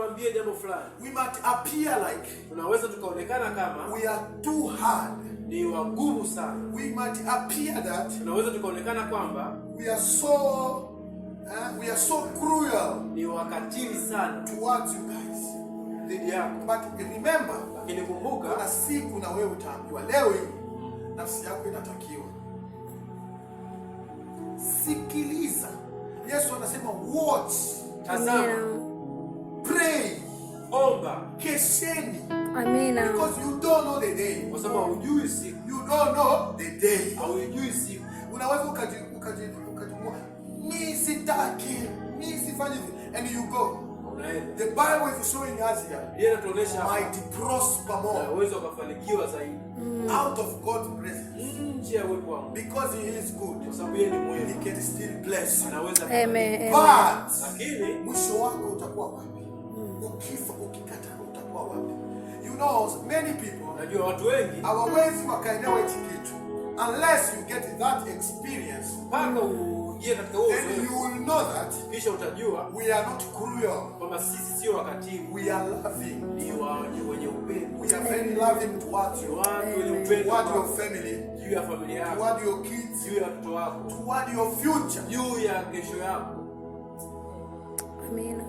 tuambie jambo fulani. We might appear like Tunaweza tukaonekana kama we are too hard. ni wagumu sana. We might appear that Tunaweza tukaonekana kwamba we are so cruel ni wakatili sana towards you guys. dhidi yako. But remember, Lakini kumbuka, kuna siku na wewe utaambiwa, leo hii nafsi yako inatakiwa. Sikiliza. Yesu anasema watch, tazama, pray, omba, kesheni. Amina. Because you don't know the day. kwa sababu hujui siku. You don't know the day. Haujui siku. Unaweza ukajimua, mimi sitaki, mimi sifanye hivi, and you go. Unaenda. The Bible is showing us here, Yeye anatuonesha might prosper more uwezo ukafanikiwa zaidi out of God's presence. nje ya uwepo wa Mungu. Because he is good, Kwa sababu yeye ni he mwema. can still bless you. Anaweza Amen. But lakini mwisho wako utakuwa wapi? Ukifa ukikataa utakuwa wapi? You know, many people najua watu wengi hawawezi wakaelewa hichi kitu unless you get that experience. mpaka uingie katika huo Then uzoefu, you will know that kisha utajua we are not cruel. kwamba sisi sio wakatili, We are loving. ni wenye upendo. We are very loving towards Ni you, watu wenye upendo toward your kwako, family, juu ya familia yako, toward your kids, juu ya watoto wako, toward your future. juu ya kesho yako. Amina.